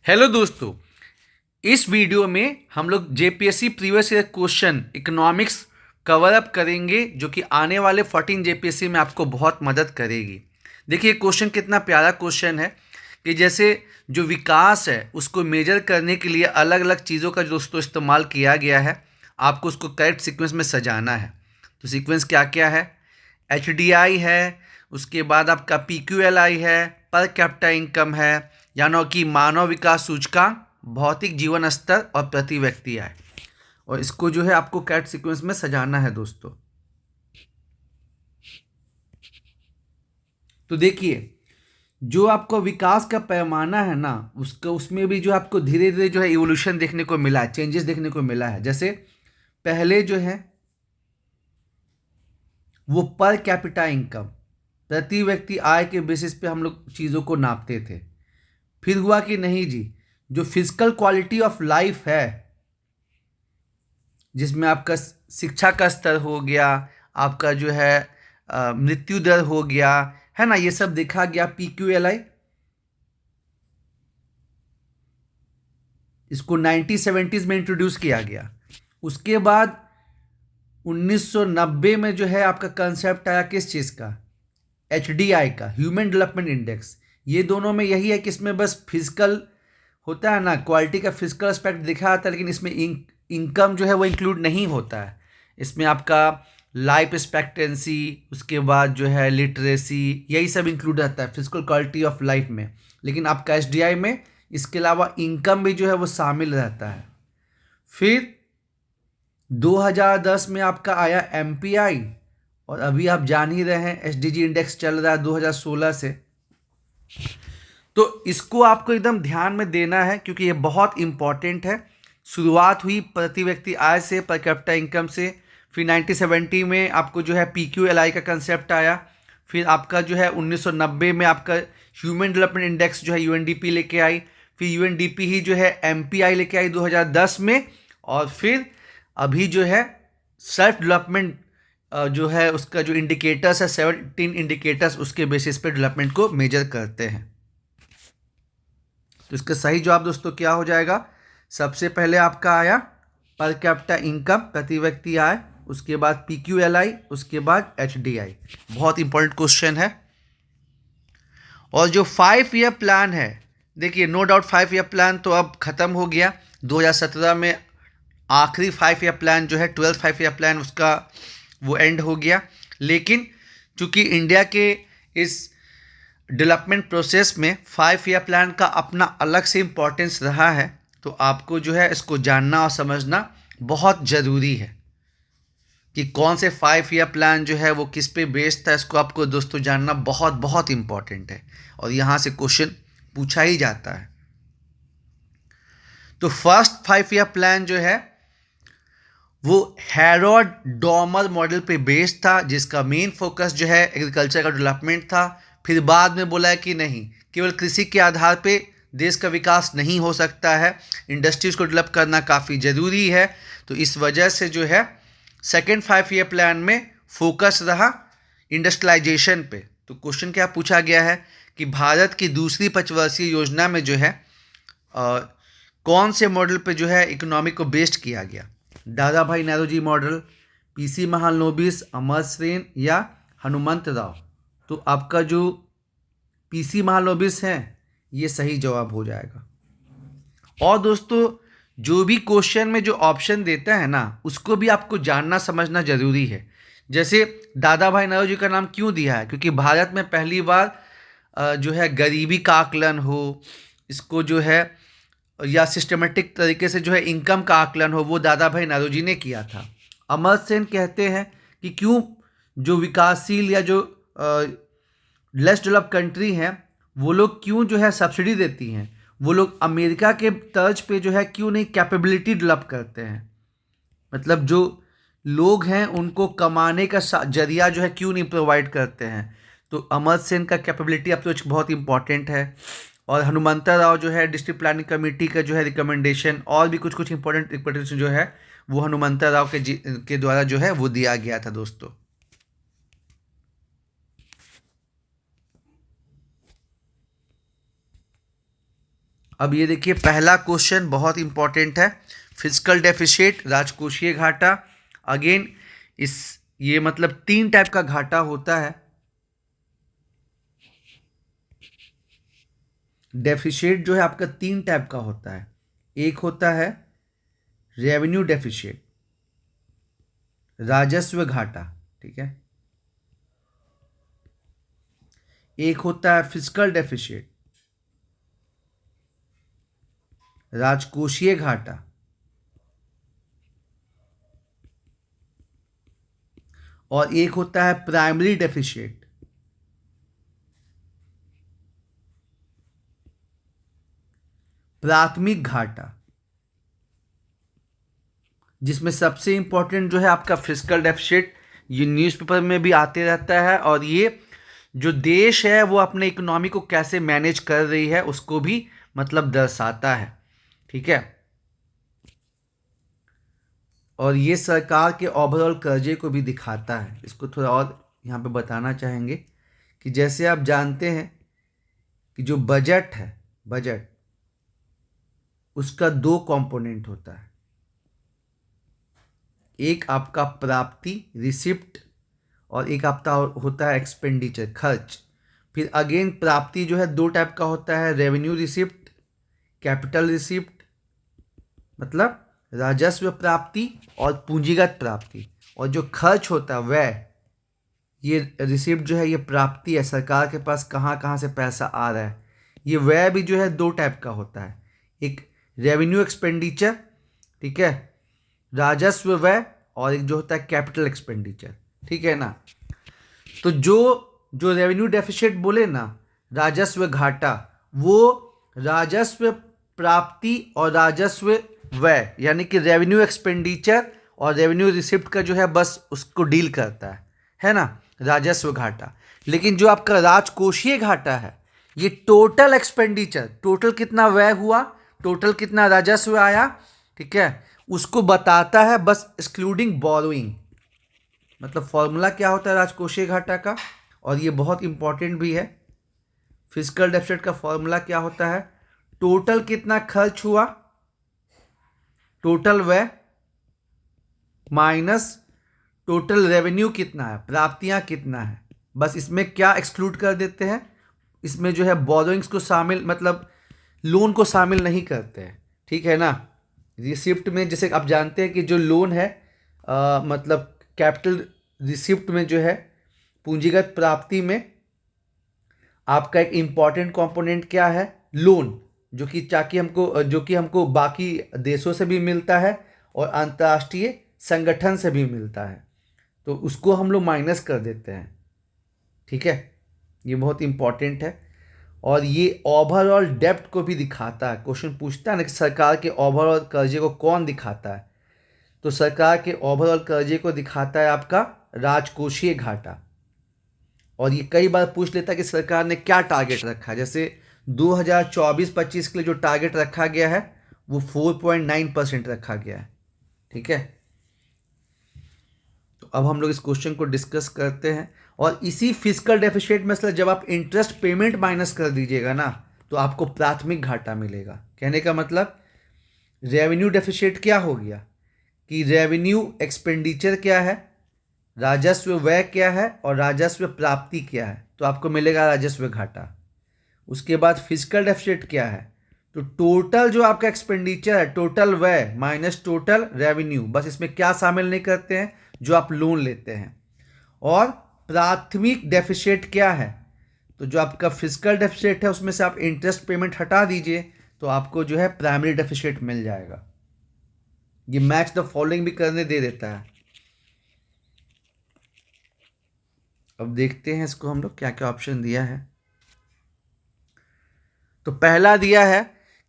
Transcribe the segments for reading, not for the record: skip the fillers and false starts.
Hello दोस्तों। इस video में हम लोग JPSC previous year question economics cover up करेंगे जो कि आने वाले 14 जेपीएससी में आपको बहुत मदद करेगी। देखिए क्वेश्चन कितना प्यारा क्वेश्चन है कि जैसे जो विकास है उसको मेजर करने के लिए अलग अलग चीज़ों का दोस्तों इस्तेमाल किया गया है। आपको उसको करेक्ट सीक्वेंस में सजाना है। तो सीक्वेंस क्या क्या है? एचडीआई है, उसके बाद आपका पीक्यूएलआई है, पर कैपिटा इनकम है, यानी कि मानव विकास सूचकांक, भौतिक जीवन स्तर और प्रति व्यक्ति आय। और इसको जो है आपको कैट सीक्वेंस में सजाना है दोस्तों। तो देखिए जो आपको विकास का पैमाना है ना उसका उसमें भी जो आपको धीरे धीरे जो है इवोल्यूशन देखने को मिला है, चेंजेस देखने को मिला है। जैसे पहले जो है वो पर कैपिटा इनकम, प्रति व्यक्ति आय के बेसिस पे हम लोग चीज़ों को नापते थे। फिर हुआ कि नहीं जी, जो फिजिकल क्वालिटी ऑफ लाइफ है जिसमें आपका शिक्षा का स्तर हो गया, आपका जो है मृत्यु दर हो गया, है ना, ये सब देखा गया। पीक्यूएलआई इसको 1970s में इंट्रोड्यूस किया गया। उसके बाद 1990 में जो है आपका कंसेप्ट आया किस चीज़ का? एचडीआई का, ह्यूमन डेवलपमेंट इंडेक्स। ये दोनों में यही है कि इसमें बस फिजिकल होता है ना, क्वालिटी का फिजिकल एस्पेक्ट दिखा आता है, लेकिन इसमें इनकम जो है वो इंक्लूड नहीं होता है। इसमें आपका लाइफ एक्सपेक्टेंसी, उसके बाद जो है लिटरेसी, यही सब इंक्लूड रहता है फिजिकल क्वालिटी ऑफ लाइफ में। लेकिन आपका एसडीआई में इसके अलावा इनकम भी जो है वो शामिल रहता है। फिर 2010 में आपका आया एमपीआई, और अभी आप जान ही रहे हैं एसडीजी इंडेक्स चल रहा है 2016 से। तो इसको आपको एकदम ध्यान में देना है क्योंकि ये बहुत इंपॉर्टेंट है। शुरुआत हुई प्रति व्यक्ति आय से, पर कैपिटा इनकम से। फिर 1970 में आपको जो है पीक्यूएलआई का कंसेप्ट आया। फिर आपका जो है 1990 में आपका ह्यूमन डेवलपमेंट इंडेक्स जो है यूएनडीपी लेके आई। फिर यूएनडीपी ही जो है एमपीआई लेके आई 2010 में। और फिर अभी जो है सेल्फ डेवलपमेंट जो है उसका जो इंडिकेटर्स है 17 इंडिकेटर्स, उसके बेसिस पे डेवलपमेंट को मेजर करते हैं। तो इसका सही जवाब दोस्तों क्या हो जाएगा? सबसे पहले आपका आया पर कैपिटा इनकम, प्रति व्यक्ति आय, उसके बाद पीक्यूएलआई, उसके बाद एचडीआई। बहुत इंपॉर्टेंट क्वेश्चन है। और जो 5 ईयर प्लान है, देखिए नो डाउट 5 ईयर प्लान तो अब ख़त्म हो गया। 2017 में आखिरी 5 ईयर प्लान जो है 12 5 ईयर प्लान उसका वो एंड हो गया। लेकिन चूंकि इंडिया के इस डेवलपमेंट प्रोसेस में 5 ईयर प्लान का अपना अलग से इम्पोर्टेंस रहा है, तो आपको जो है इसको जानना और समझना बहुत ज़रूरी है कि कौन से 5 ईयर प्लान जो है वो किस पे बेस्ड था। इसको आपको दोस्तों जानना बहुत बहुत इम्पॉर्टेंट है और यहाँ से क्वेश्चन पूछा ही जाता है। तो फर्स्ट 5 ईयर प्लान जो है वो हैरोल्ड डॉमर मॉडल पे बेस्ड था, जिसका मेन फोकस जो है एग्रीकल्चर का डेवलपमेंट था। फिर बाद में बोला है कि नहीं, केवल कृषि के आधार पे देश का विकास नहीं हो सकता है, इंडस्ट्रीज को डेवलप करना काफ़ी ज़रूरी है। तो इस वजह से जो है सेकेंड 5 ईयर प्लान में फोकस रहा इंडस्ट्रियलाइजेशन पे। तो क्वेश्चन क्या पूछा गया है कि भारत की दूसरी पंचवर्षीय योजना में जो है कौन से मॉडल पे जो है इकोनॉमी को बेस्ड किया गया? दादा भाई नौरोजी मॉडल, पीसी महालनोबिस, अमर सेन या हनुमंत राव? तो आपका जो पीसी महालनोबिस है ये सही जवाब हो जाएगा। और दोस्तों जो भी क्वेश्चन में जो ऑप्शन देता है ना उसको भी आपको जानना समझना जरूरी है। जैसे दादा भाई नौरोजी का नाम क्यों दिया है? क्योंकि भारत में पहली बार जो है गरीबी का आकलन हो, इसको जो है या सिस्टमेटिक तरीके से जो है इनकम का आकलन हो, वो दादा भाई नौरोजी ने किया था। अमर सेन कहते हैं कि क्यों जो विकासशील या जो लेस डेवलप कंट्री हैं वो लोग क्यों जो है सब्सिडी देती हैं, वो लोग अमेरिका के तर्ज पे जो है क्यों नहीं कैपेबिलिटी डेवलप करते हैं, मतलब जो लोग हैं उनको कमाने का जरिया जो है क्यों नहीं प्रोवाइड करते हैं। तो अमर सेन का कैपेबिलिटी अप्रोच बहुत इंपॉर्टेंट है। और हनुमंता राव जो है डिस्ट्रिक्ट प्लानिंग कमेटी का जो है रिकमेंडेशन और भी कुछ कुछ इंपॉर्टेंट रिकमेंडेशन जो है वो हनुमंता राव के द्वारा जो है वो दिया गया था दोस्तों। अब ये देखिए पहला क्वेश्चन बहुत इंपॉर्टेंट है, फिजिकल डेफिशिएट, राजकोषीय घाटा। अगेन इस ये मतलब 3 टाइप का घाटा होता है। डेफिशिएट जो है आपका 3 टाइप का होता है। एक होता है रेवेन्यू डेफिशिएट, राजस्व घाटा, ठीक है। एक होता है फिजिकल डेफिशिएट, राजकोषीय घाटा। और एक होता है प्राइमरी डेफिशिएट, प्राथमिक घाटा, जिसमें सबसे इंपॉर्टेंट जो है आपका फिजिकल डेफिशिएट। ये न्यूज़पेपर में भी आते रहता है, और ये जो देश है वो अपने इकोनॉमी को कैसे मैनेज कर रही है उसको भी मतलब दर्शाता है, ठीक है। और ये सरकार के ओवरऑल कर्जे को भी दिखाता है। इसको थोड़ा और यहाँ पे बताना चाहेंगे कि जैसे आप जानते हैं कि जो बजट है, बजट उसका 2 कंपोनेंट होता है। एक आपका प्राप्ति रिसिप्ट, और एक आपका होता है एक्सपेंडिचर, खर्च। फिर अगेन प्राप्ति जो है 2 टाइप का होता है, रेवेन्यू रिसिप्ट, कैपिटल रिसिप्ट, मतलब राजस्व प्राप्ति और पूंजीगत प्राप्ति। और जो खर्च होता है वह, ये रिसिप्ट जो है ये प्राप्ति है, सरकार के पास कहाँ कहाँ से पैसा आ रहा है। ये व्यय भी जो है 2 टाइप का होता है, एक रेवेन्यू एक्सपेंडिचर, ठीक है, राजस्व व्यय, और एक जो होता है कैपिटल एक्सपेंडिचर, ठीक है ना। तो जो जो रेवेन्यू डेफिशिएट बोले ना, राजस्व घाटा, वो राजस्व प्राप्ति और राजस्व व्यय यानी कि रेवेन्यू एक्सपेंडिचर और रेवेन्यू रिसिप्ट का जो है बस उसको डील करता है ना, राजस्व घाटा। लेकिन जो आपका राजकोषीय घाटा है, ये टोटल एक्सपेंडिचर, टोटल कितना व्यय हुआ, टोटल कितना राजस्व आया, ठीक है, उसको बताता है, बस एक्सक्लूडिंग बोरोइंग। मतलब फॉर्मूला क्या होता है राजकोषीय घाटा का, और ये बहुत इंपॉर्टेंट भी है। फिजिकल डेफिसिट का फॉर्मूला क्या होता है, टोटल कितना खर्च हुआ, टोटल व्यय, माइनस टोटल रेवेन्यू कितना है, प्राप्तियां कितना है। बस इसमें क्या एक्सक्लूड कर देते हैं, इसमें जो है बोरोइंग्स को शामिल, मतलब लोन को शामिल नहीं करते हैं, ठीक है ना। रिसिप्ट में जैसे आप जानते हैं कि जो लोन है मतलब कैपिटल रिसिप्ट में जो है पूंजीगत प्राप्ति में आपका एक इम्पॉर्टेंट कंपोनेंट क्या है, लोन, जो कि हमको बाकी देशों से भी मिलता है और अंतर्राष्ट्रीय संगठन से भी मिलता है, तो उसको हम लोग माइनस कर देते हैं, ठीक है। ये बहुत इम्पॉर्टेंट है। और ये ओवरऑल डेब्ट को भी दिखाता है। क्वेश्चन पूछता है ना कि सरकार के ओवरऑल कर्जे को कौन दिखाता है, तो सरकार के ओवरऑल कर्जे को दिखाता है आपका राजकोषीय घाटा। और ये कई बार पूछ लेता है कि सरकार ने क्या टारगेट रखा है। जैसे 2024-25 के लिए जो टारगेट रखा गया है वो 4.9% रखा गया है, ठीक है। तो अब हम लोग इस क्वेश्चन को डिस्कस करते हैं। और इसी फिजिकल डेफिशिएट में से जब आप इंटरेस्ट पेमेंट माइनस कर दीजिएगा ना, तो आपको प्राथमिक घाटा मिलेगा। कहने का मतलब रेवेन्यू डेफिशिएट क्या हो गया कि रेवेन्यू एक्सपेंडिचर क्या है, राजस्व व्यय क्या है, और राजस्व प्राप्ति क्या है, तो आपको मिलेगा राजस्व घाटा। उसके बाद फिजिकल डेफिसिट क्या है, तो टोटल जो आपका एक्सपेंडिचर है, टोटल व्यय माइनस टोटल रेवेन्यू, बस इसमें क्या शामिल नहीं करते हैं, जो आप लोन लेते हैं। और प्राथमिक डेफिसिट क्या है, तो जो आपका फिजिकल डेफिसिट है उसमें से आप इंटरेस्ट पेमेंट हटा दीजिए, तो आपको जो है प्राइमरी डेफिसिट मिल जाएगा। ये मैच द फॉलोइंग भी करने दे देता है। अब देखते हैं इसको हम लोग क्या क्या ऑप्शन दिया है। तो पहला दिया है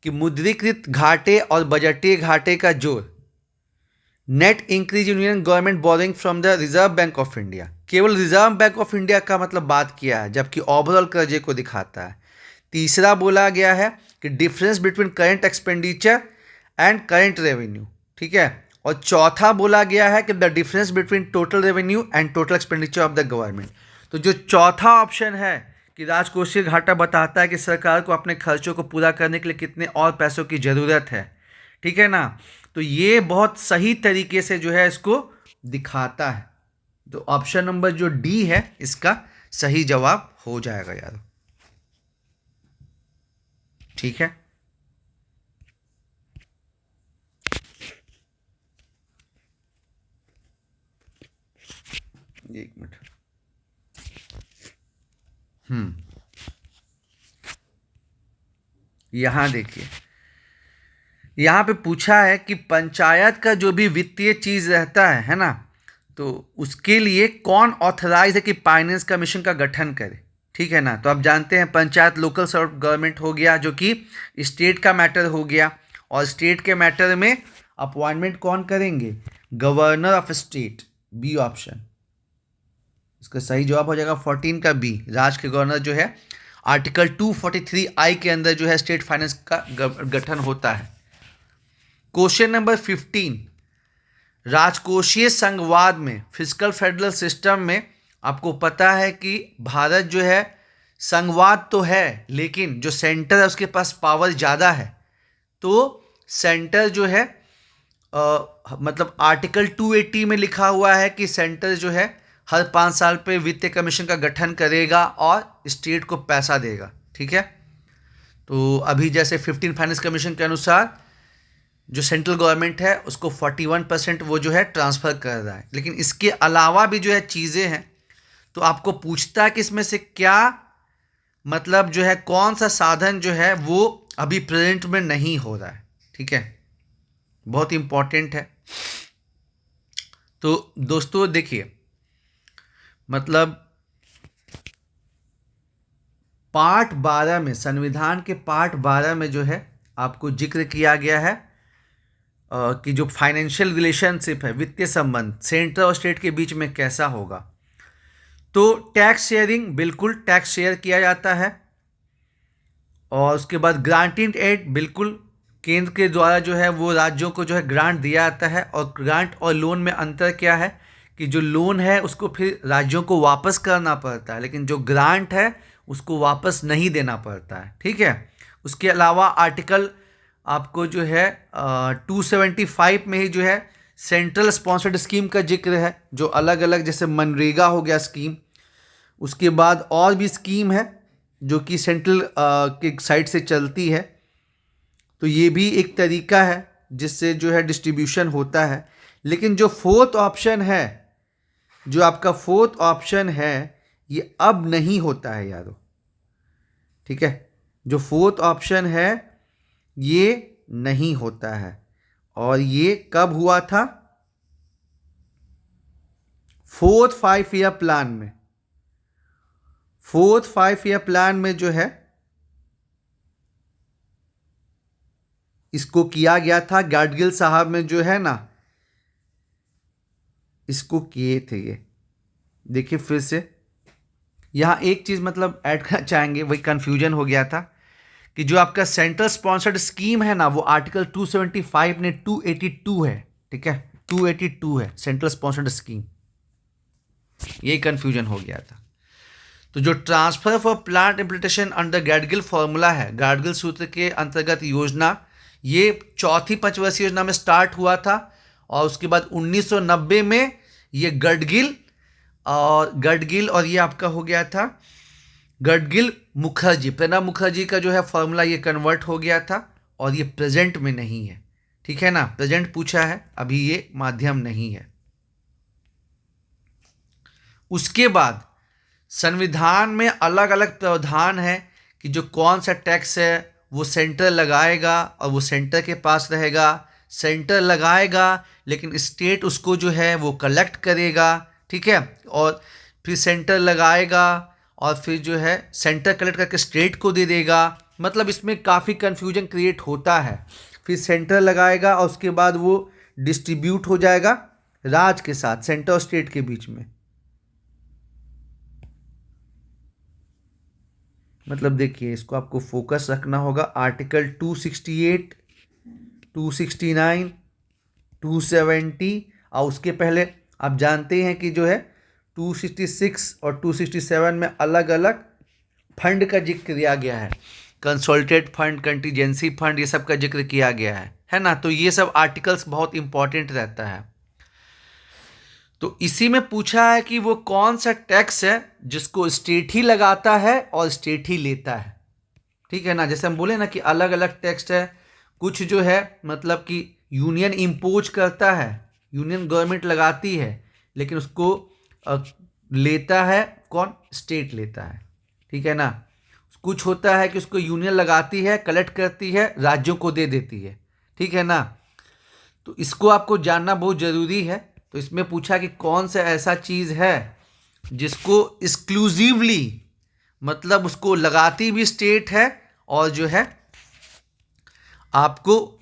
कि मुद्रीकृत घाटे और बजटीय घाटे का जोड़, net increase in union government boring from the reserve bank of India. केवल रिजर्व बैंक ऑफ इंडिया का मतलब बात किया है, जबकि ओवरऑल कर्जे को दिखाता है। तीसरा बोला गया है कि difference between current expenditure and current revenue, ठीक है। और चौथा बोला गया है कि the difference between total revenue and total expenditure of the government. तो जो चौथा ऑप्शन है कि राजकोषीय घाटा बताता है कि सरकार को अपने खर्चों को पूरा करने के लिए कितने और पैसों की ज़रूरत है, ठीक है ना। तो ये बहुत सही तरीके से जो है इसको दिखाता है। तो ऑप्शन नंबर जो डी है इसका सही जवाब हो जाएगा यार, ठीक है। एक मिनट। यहां देखिए, यहाँ पे पूछा है कि पंचायत का जो भी वित्तीय चीज़ रहता है ना, तो उसके लिए कौन ऑथराइज है कि फाइनेंस कमीशन का गठन करे, ठीक है ना। तो आप जानते हैं पंचायत लोकल सेल्फ गवर्नमेंट हो गया, जो कि स्टेट का मैटर हो गया, और स्टेट के मैटर में अपॉइंटमेंट कौन करेंगे, governor of state, B option. इसका सही जवाब हो जाएगा 14 का बी, राज्य के गवर्नर जो है आर्टिकल 243I के अंदर जो है स्टेट फाइनेंस का गठन होता है। क्वेश्चन नंबर 15, राजकोषीय संघवाद में फिस्कल फेडरल सिस्टम में आपको पता है कि भारत जो है संघवाद तो है, लेकिन जो सेंटर है उसके पास पावर ज़्यादा है। तो सेंटर जो है मतलब आर्टिकल 280 में लिखा हुआ है कि सेंटर जो है हर 5 साल पे वित्तीय कमीशन का गठन करेगा और स्टेट को पैसा देगा, ठीक है। तो अभी जैसे 15 फाइनेंस कमीशन के अनुसार जो सेंट्रल गवर्नमेंट है उसको 41% वो जो है ट्रांसफ़र कर रहा है, लेकिन इसके अलावा भी जो है चीज़ें हैं। तो आपको पूछता है कि इसमें से क्या मतलब जो है कौन सा साधन जो है वो अभी प्रेजेंट में नहीं हो रहा है, ठीक है, बहुत इंपॉर्टेंट है। तो दोस्तों देखिए, मतलब पार्ट 12 में, संविधान के पार्ट 12 में जो है आपको जिक्र किया गया है कि जो फाइनेंशियल रिलेशनशिप है, वित्तीय संबंध सेंटर और स्टेट के बीच में कैसा होगा। तो टैक्स शेयरिंग, बिल्कुल टैक्स शेयर किया जाता है, और उसके बाद ग्रांटिंग एड, बिल्कुल केंद्र के द्वारा जो है वो राज्यों को जो है ग्रांट दिया जाता है। और ग्रांट और लोन में अंतर क्या है कि जो लोन है उसको फिर राज्यों को वापस करना पड़ता है, लेकिन जो ग्रांट है उसको वापस नहीं देना पड़ता है, ठीक है। उसके अलावा आर्टिकल आपको जो है 275 में ही जो है सेंट्रल स्पॉन्सर्ड स्कीम का जिक्र है, जो अलग अलग, जैसे मनरेगा हो गया स्कीम। उसके बाद और भी स्कीम है जो कि सेंट्रल के साइड से चलती है। तो ये भी एक तरीका है जिससे जो है डिस्ट्रीब्यूशन होता है। लेकिन जो फोर्थ ऑप्शन है, जो आपका फोर्थ ऑप्शन है, ये अब नहीं होता है यारो, ठीक है। जो फोर्थ ऑप्शन है ये नहीं होता है, और ये कब हुआ था, 4th 5 ईयर प्लान में। 4th 5 ईयर प्लान में जो है इसको किया गया था, गाडगिल साहब में जो है ना इसको किए थे। ये देखिए फिर से यहाँ एक चीज़ मतलब ऐड करना चाहेंगे, वही कन्फ्यूजन हो गया था कि जो आपका सेंट्रल स्पॉन्सर्ड स्कीम है ना वो आर्टिकल 275 ने 282 है, ठीक है, 282 है सेंट्रल स्पॉन्सर्ड स्कीम, ये कन्फ्यूजन हो गया था। तो जो transfer for plant implementation under Gadgil formula है, गाडगिल सूत्र के अंतर्गत योजना, ये चौथी पंचवर्षीय योजना में स्टार्ट हुआ था, और उसके बाद 1990 में ये गडगिल और ये आपका हो गया था गडगिल मुखर्जी, प्रणब मुखर्जी का जो है फॉर्मूला ये कन्वर्ट हो गया था, और ये प्रेजेंट में नहीं है, ठीक है ना। प्रेजेंट पूछा है, अभी ये माध्यम नहीं है। उसके बाद संविधान में अलग अलग प्रावधान है कि जो कौन सा टैक्स है वो सेंटर लगाएगा और वो सेंटर के पास रहेगा। सेंटर लगाएगा लेकिन स्टेट उसको जो है वो कलेक्ट करेगा, ठीक है, और फिर सेंटर लगाएगा और फिर जो है सेंटर कलेक्ट करके स्टेट को दे देगा। मतलब इसमें काफ़ी कन्फ्यूजन क्रिएट होता है। फिर सेंटर लगाएगा और उसके बाद वो डिस्ट्रीब्यूट हो जाएगा राज्य के साथ, सेंटर और स्टेट के बीच में। मतलब देखिए इसको आपको फोकस रखना होगा। आर्टिकल 268, 269, 270 और उसके पहले आप जानते हैं कि जो है 266 और 267 में अलग अलग फंड का जिक्र किया गया है, कंसोलिडेटेड फंड, कंटीजेंसी फंड, ये सब का जिक्र किया गया है ना। तो ये सब आर्टिकल्स बहुत इंपॉर्टेंट रहता है। तो इसी में पूछा है कि वो कौन सा टैक्स है जिसको स्टेट ही लगाता है और स्टेट ही लेता है, ठीक है ना। जैसे हम बोले ना कि अलग अलग टैक्स है, कुछ जो है मतलब कि यूनियन इम्पोज करता है, यूनियन गवर्नमेंट लगाती है, लेकिन उसको लेता है कौन, स्टेट लेता है, ठीक है ना। कुछ होता है कि उसको यूनियन लगाती है, कलेक्ट करती है, राज्यों को दे देती है, ठीक है ना। तो इसको आपको जानना बहुत ज़रूरी है। तो इसमें पूछा कि कौन सा ऐसा चीज़ है जिसको एक्सक्लूसिवली मतलब उसको लगाती भी स्टेट है और जो है आपको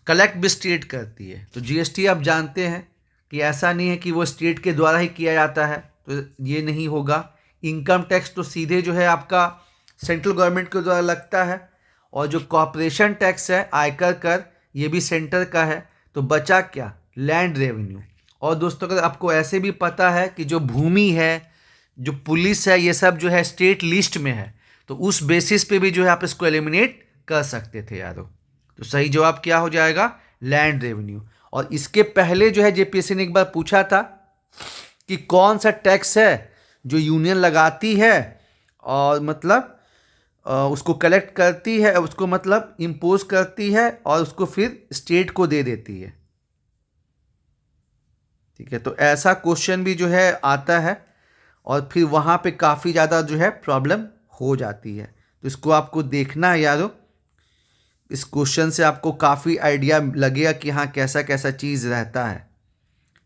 कलेक्ट भी स्टेट करती है। तो जीएसटी आप जानते हैं कि ऐसा नहीं है कि वो स्टेट के द्वारा ही किया जाता है, तो ये नहीं होगा। इनकम टैक्स तो सीधे जो है आपका सेंट्रल गवर्नमेंट के द्वारा लगता है, और जो कॉर्पोरेशन टैक्स है, आयकर कर, ये भी सेंटर का है। तो बचा क्या, लैंड रेवेन्यू। और दोस्तों अगर आपको ऐसे भी पता है कि जो भूमि है, जो पुलिस है, ये सब जो है स्टेट लिस्ट में है, तो उस बेसिस पे भी जो है आप इसको एलिमिनेट कर सकते थे यारो। तो सही जवाब क्या हो जाएगा, लैंड रेवेन्यू। और इसके पहले जो है जेपीएससी ने एक बार पूछा था कि कौन सा टैक्स है जो यूनियन लगाती है और मतलब उसको कलेक्ट करती है, उसको मतलब इम्पोज करती है और उसको फिर स्टेट को दे देती है, ठीक है। तो ऐसा क्वेश्चन भी जो है आता है और फिर वहाँ पे काफ़ी ज़्यादा जो है प्रॉब्लम हो जाती है। तो इसको आपको देखना है यारो। इस क्वेश्चन से आपको काफ़ी आइडिया लगेगा कि हाँ कैसा कैसा चीज़ रहता है,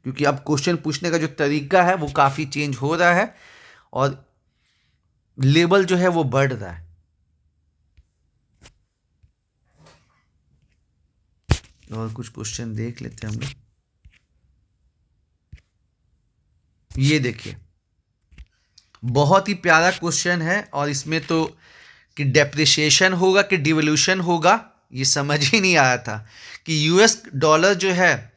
क्योंकि अब क्वेश्चन पूछने का जो तरीका है वो काफ़ी चेंज हो रहा है और लेवल जो है वो बढ़ रहा है। और कुछ क्वेश्चन देख लेते हैं हम लोग। ये देखिए, बहुत ही प्यारा क्वेश्चन है और इसमें तो कि डेप्रिसिएशन होगा कि डिवोल्यूशन होगा ये समझ ही नहीं आया था। कि यूएस डॉलर जो है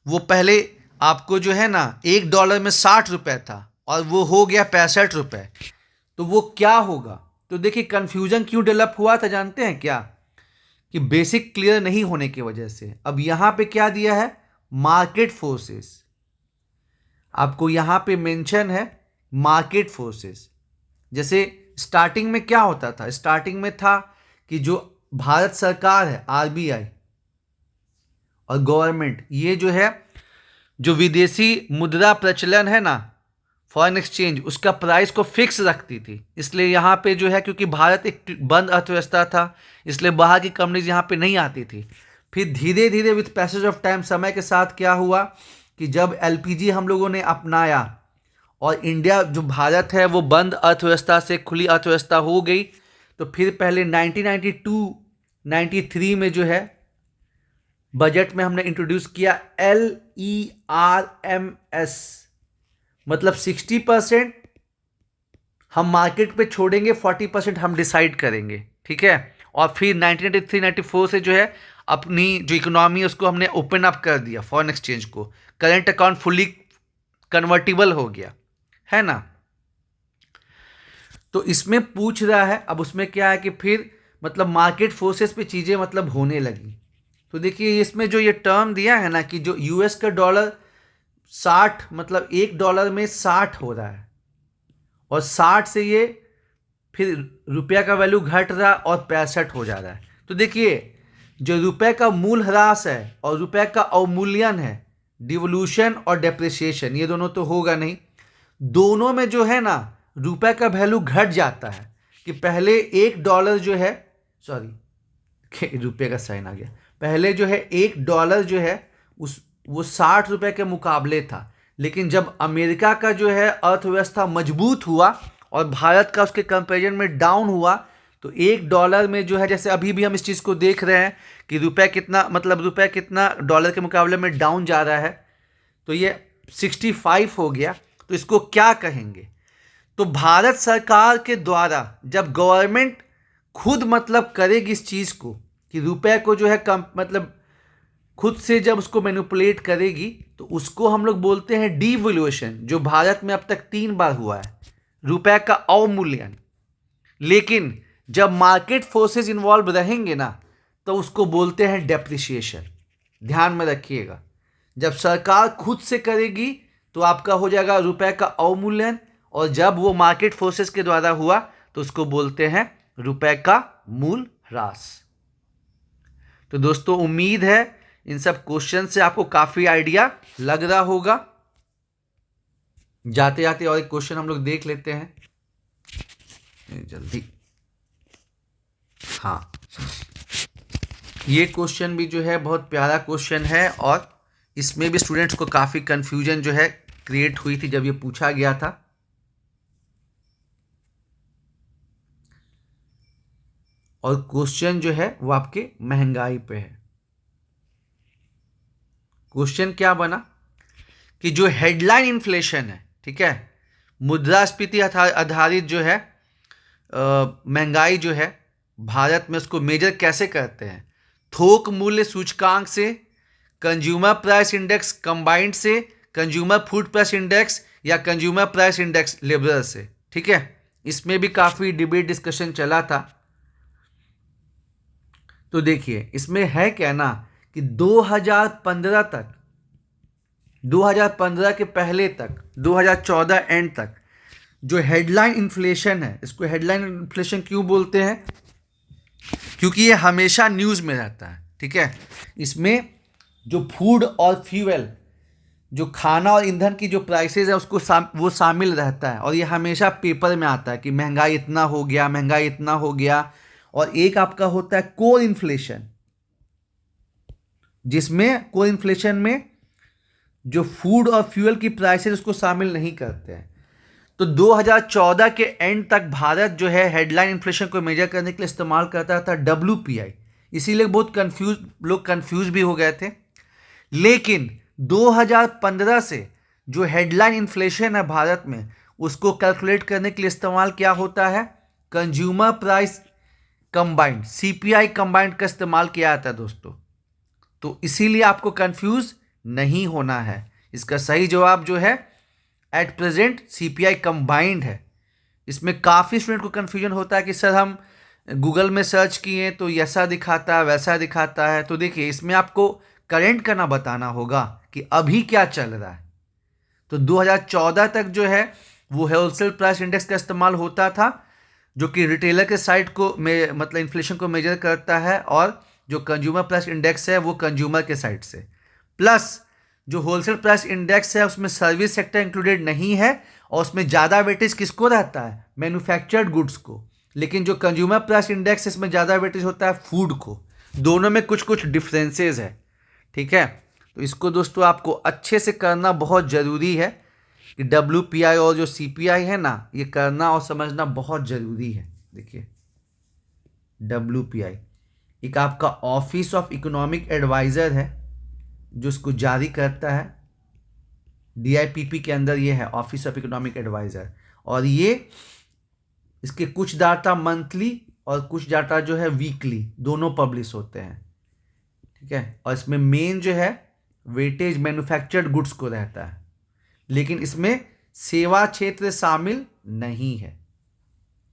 वो पहले आपको जो है ना $1 में 60 रुपये था और वो हो गया 65 रुपये, तो वो क्या होगा। तो देखिए कन्फ्यूजन क्यों डेवलप हुआ था जानते हैं क्या, कि बेसिक क्लियर नहीं होने की वजह से। अब यहाँ पे क्या दिया है, मार्केट फोर्सेस, आपको यहाँ पे मेंशन है मार्केट फोर्सेस। जैसे स्टार्टिंग में क्या होता था, स्टार्टिंग में था कि जो भारत सरकार है, आरबीआई और गवर्नमेंट, ये जो है जो विदेशी मुद्रा प्रचलन है ना, फॉरेन एक्सचेंज, उसका प्राइस को फिक्स रखती थी। इसलिए यहाँ पे जो है क्योंकि भारत एक बंद अर्थव्यवस्था था, इसलिए बाहर की कंपनीज यहाँ पे नहीं आती थी। फिर धीरे धीरे विथ पैसेज ऑफ टाइम, समय के साथ क्या हुआ कि जब एलपीजी हम लोगों ने अपनाया और इंडिया जो भारत है वो बंद अर्थव्यवस्था से खुली अर्थव्यवस्था हो गई, तो फिर पहले 1992-93 में जो है बजट में हमने इंट्रोड्यूस किया LERMS, मतलब 60% हम मार्केट पे छोड़ेंगे, 40% हम डिसाइड करेंगे, ठीक है। और फिर 1993-94 से जो है अपनी जो इकोनॉमी है उसको हमने ओपन अप कर दिया, फॉरेन एक्सचेंज को, करंट अकाउंट फुली कन्वर्टिबल हो गया, है ना। तो इसमें पूछ रहा है, अब उसमें क्या है कि फिर मतलब मार्केट फोर्सेस पे चीज़ें मतलब होने लगी। तो देखिए इसमें जो ये टर्म दिया है ना कि जो यूएस का डॉलर 60, मतलब $1 में 60 हो रहा है और 60 से ये फिर रुपया का वैल्यू घट रहा और 65 हो जा रहा है। तो देखिए जो रुपए का मूल ह्रास है और रुपए का अवमूल्यन है, डिवोल्यूशन और डेप्रिसिएशन, ये दोनों तो होगा नहीं। दोनों में जो है ना रुपए का वैल्यू घट जाता है कि पहले $1 जो है, सॉरी रुपये का साइन आ गया, पहले जो है $1 जो है वो 60 रुपये के मुकाबले था। लेकिन जब अमेरिका का जो है अर्थव्यवस्था मजबूत हुआ और भारत का उसके कंपैरिजन में डाउन हुआ, तो $1 में जो है, जैसे अभी भी हम इस चीज़ को देख रहे हैं कि रुपये कितना डॉलर के मुकाबले में डाउन जा रहा है, तो ये 65 हो गया। तो इसको क्या कहेंगे, तो भारत सरकार के द्वारा जब गवर्नमेंट खुद मतलब करेगी इस चीज़ को कि रुपए को जो है कम मतलब खुद से जब उसको मैनिपुलेट करेगी, तो उसको हम लोग बोलते हैं डिवैल्यूएशन, जो भारत में अब तक 3 बार हुआ है, रुपए का अवमूल्यन। लेकिन जब मार्केट फोर्सेस इन्वॉल्व रहेंगे ना तो उसको बोलते हैं डेप्रिसिएशन। ध्यान में रखिएगा, जब सरकार खुद से करेगी तो आपका हो जाएगा रुपए का अवमूल्यन, और जब वो मार्केट फोर्सेस के द्वारा हुआ तो उसको बोलते हैं रुपए का मूल ह्रास। तो दोस्तों उम्मीद है इन सब क्वेश्चन से आपको काफी आइडिया लग रहा होगा। जाते जाते और एक क्वेश्चन हम लोग देख लेते हैं जल्दी। हाँ, ये क्वेश्चन भी जो है बहुत प्यारा क्वेश्चन है, और इसमें भी स्टूडेंट्स को काफ़ी कंफ्यूजन जो है क्रिएट हुई थी जब ये पूछा गया था। और क्वेश्चन जो है वो आपके महंगाई पे है। क्वेश्चन क्या बना कि जो हेडलाइन इन्फ्लेशन है, ठीक है, मुद्रास्फीति आधारित जो है महंगाई जो है भारत में, उसको मेजर कैसे करते हैं? थोक मूल्य सूचकांक से, कंज्यूमर प्राइस इंडेक्स कंबाइंड से, कंज्यूमर फूड प्राइस इंडेक्स, या कंज्यूमर प्राइस इंडेक्स लेबरल से। ठीक है, इसमें भी काफ़ी डिबेट डिस्कशन चला था। तो देखिए इसमें है क्या ना कि 2015 तक, 2015 के पहले तक, 2014 एंड तक जो हेडलाइन इन्फ्लेशन है, इसको हेडलाइन इन्फ्लेशन क्यों बोलते हैं? क्योंकि ये हमेशा न्यूज़ में रहता है। ठीक है, इसमें जो फूड और फ्यूल, जो खाना और ईंधन की जो प्राइसेस है उसको वो शामिल रहता है, और ये हमेशा पेपर में आता है कि महंगाई इतना हो गया, महंगाई इतना हो गया। और एक आपका होता है कोर इन्फ्लेशन, जिसमें कोर इन्फ्लेशन में जो फूड और फ्यूल की प्राइसेस उसको शामिल नहीं करते हैं। तो 2014 के एंड तक भारत जो है हेडलाइन इन्फ्लेशन को मेजर करने के लिए इस्तेमाल करता था WPI। इसीलिए बहुत लोग कंफ्यूज भी हो गए थे। लेकिन 2015 से जो हेडलाइन इन्फ्लेशन है भारत में, उसको कैलकुलेट करने के लिए इस्तेमाल क्या होता है? Consumer price combined, CPI combined का इस्तेमाल किया जाता है दोस्तों। तो इसीलिए आपको कंफ्यूज नहीं होना है। इसका सही जवाब जो है एट प्रेजेंट CPI कंबाइंड है। इसमें काफ़ी स्टूडेंट को कन्फ्यूजन होता है कि सर हम गूगल में सर्च किए तो ऐसा दिखाता है, वैसा दिखाता है। तो देखिए इसमें आपको करेंट करना बताना होगा कि अभी क्या चल रहा है। तो 2014 तक जो है वो होलसेल प्राइस इंडेक्स का इस्तेमाल होता था, जो कि रिटेलर के साइड को मतलब इन्फ्लेशन को मेजर करता है, और जो कंज्यूमर प्राइस इंडेक्स है वो कंज्यूमर के साइड से। प्लस जो होलसेल प्राइस इंडेक्स है उसमें सर्विस सेक्टर इंक्लूडेड नहीं है, और उसमें ज़्यादा वेटेज किसको रहता है? मैन्युफैक्चर्ड गुड्स को। लेकिन जो कंज्यूमर प्राइस इंडेक्स है इसमें ज़्यादा वेटेज होता है फूड को। दोनों में कुछ कुछ डिफरेंसेस है। ठीक है, तो इसको दोस्तों आपको अच्छे से करना बहुत ज़रूरी है कि WPI और जो CPI है ना, ये करना और समझना बहुत ज़रूरी है। देखिए WPI एक आपका ऑफिस ऑफ इकोनॉमिक एडवाइज़र है जो इसको जारी करता है। DIPP के अंदर ये है ऑफिस ऑफ इकोनॉमिक एडवाइज़र, और ये इसके कुछ डाटा मंथली और कुछ डाटा जो है वीकली दोनों पब्लिश होते हैं। ठीक है, और इसमें मेन जो है वेटेज मैन्युफैक्चर्ड गुड्स को रहता है, लेकिन इसमें सेवा क्षेत्र शामिल नहीं है।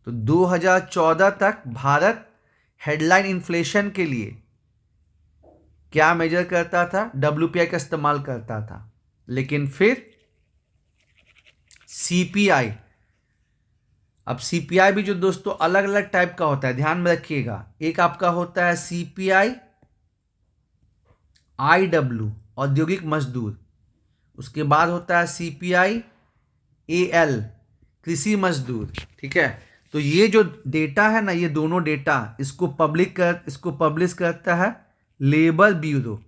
तो 2014 तक भारत हेडलाइन इन्फ्लेशन के लिए क्या मेजर करता था? WPI का इस्तेमाल करता था। लेकिन फिर CPI, अब CPI भी जो दोस्तों अलग अलग टाइप का होता है, ध्यान में रखिएगा। एक आपका होता है CPI IW औद्योगिक मजदूर, उसके बाद होता है CPI AL कृषि मजदूर। ठीक है, तो ये जो डेटा है ना, ये दोनों डेटा इसको पब्लिश करता है लेबर ब्यूरो।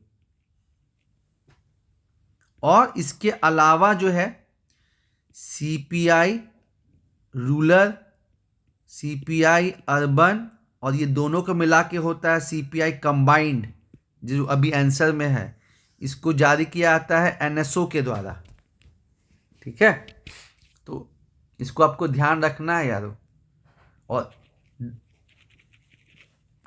और इसके अलावा जो है CPI रूरल, CPI अर्बन, और ये दोनों को मिला के होता है CPI कंबाइंड, जो अभी आंसर में है। इसको जारी किया जाता है NSO के द्वारा। ठीक है, तो इसको आपको ध्यान रखना है यारो, और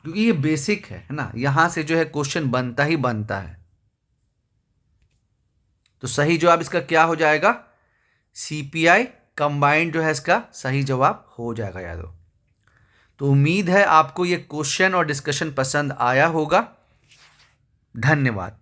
क्योंकि ये बेसिक है ना, यहां से जो है क्वेश्चन बनता ही बनता है। तो सही जवाब इसका क्या हो जाएगा? CPI कंबाइंड जो है इसका सही जवाब हो जाएगा यारो। तो उम्मीद है आपको ये क्वेश्चन और डिस्कशन पसंद आया होगा। धन्यवाद।